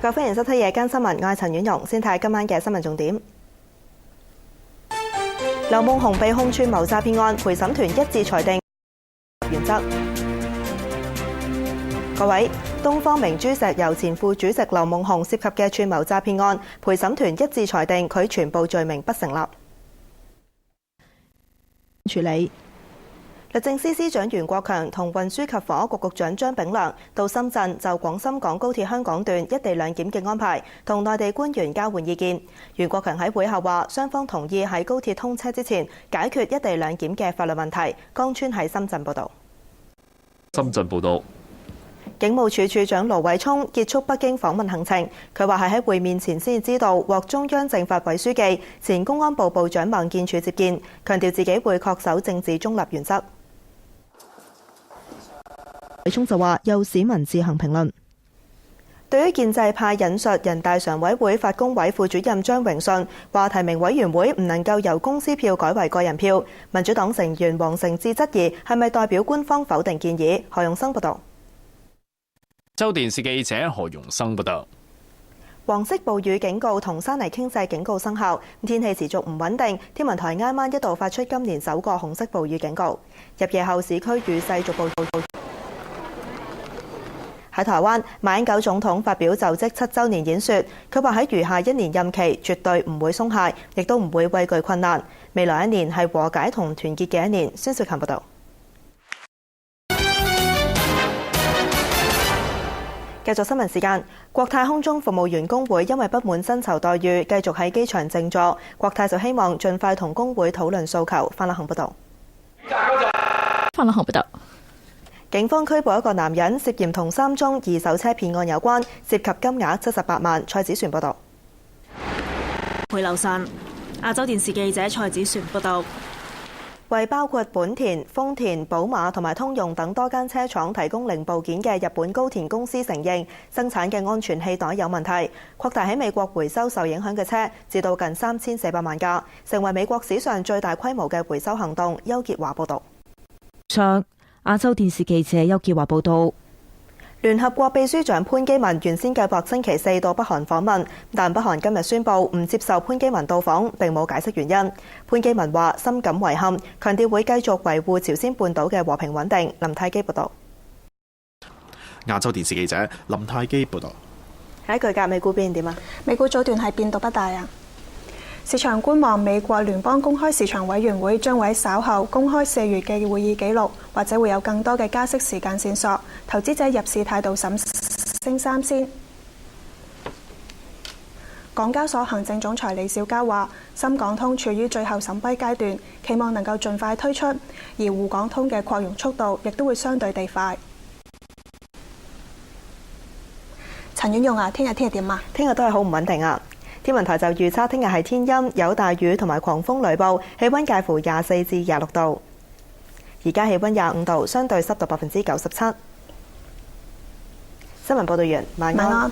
各位歡迎收睇夜間新聞，我係陳婉容。先睇今晚嘅新聞重點。劉夢熊被控串謀詐騙案，陪審團一致裁定原則。各位，東方明珠石油前副主席劉夢熊涉及嘅串謀詐騙案，陪審團一致裁定佢全部罪名不成立。處理。律政司司長袁國強同運輸及房屋局局長張炳良到深圳就廣深港高鐵香港段一地兩檢嘅安排，同內地官員交換意見。袁國強喺會後話，雙方同意喺高鐵通車之前解決一地兩檢嘅法律問題。江川喺深圳報道。深圳報道。警務處處長盧偉聰結束北京訪問行程，佢話係喺會面前先至知道獲中央政法委書記、前公安部部長孟建柱接見，強調自己會恪守政治中立原則。偉聰就話：由市民自行評論。對於建制派引述人大常委會法工委副主任張榮順話提名委員會唔能夠由公司票改為個人票，民主黨成員黃成智質疑係咪代表官方否定建議。何永生報導。周電視記者何永生報導。黃色暴雨警告同山泥傾瀉警告生效，天氣持續唔穩定。天文台挨晚一度發出今年首個紅色暴雨警告。入夜後市區雨勢逐步。喺台灣，馬英九總統發表就職7週年演說，佢話喺餘下1年任期絕對唔會鬆懈，亦都唔會畏懼困難。未來1年係和解同團結嘅1年。孫少琴報導。繼續新聞時間，國泰空中服務員工會因為不滿薪酬待遇，繼續喺機場靜坐。國泰就希望盡快同工會討論訴求。范立行報導。警方拘捕一個男人，涉嫌同3宗二手車騙案有關，涉及金額78萬。蔡子璇報導。配樓山，亞洲電視記者蔡子璇報導。為包括本田、豐田、寶馬同埋通用等多間車廠提供零部件嘅日本高田公司承認生產嘅安全氣袋有問題，擴大喺美國回收受影響嘅車，至到近3400萬架，成為美國史上最大規模嘅回收行動。邱潔華報導。亞洲電視記者邱潔華報導。聯合國秘書長潘基文原先計劃星期4到北韓訪問，但北韓今日宣布唔接受潘基文到訪，並冇解釋原因。潘基文話深感遺憾，強調會繼續維護朝鮮半島嘅和平穩定。林泰基報導。亞洲電視記者林泰基報導。下一句價美股表現點啊？美股早段係變動不大啊。市場觀望美國聯邦公開市場委員會將會稍後公開4月嘅會議記錄，或者會有更多嘅加息時間線索，投資者入市態度審升三先。港交所行政總裁李小加話：深港通處於最後審批階段，期望能夠盡快推出，而滬港通嘅擴容速度亦都會相對地快。陳婉容啊，聽日點啊？聽日都係好唔穩定啊！天文台就預測聽日係天陰，有大雨同埋狂風雷暴，氣溫介乎24至26度。而家氣溫25度，相對濕度97%。新聞報道完，晚安。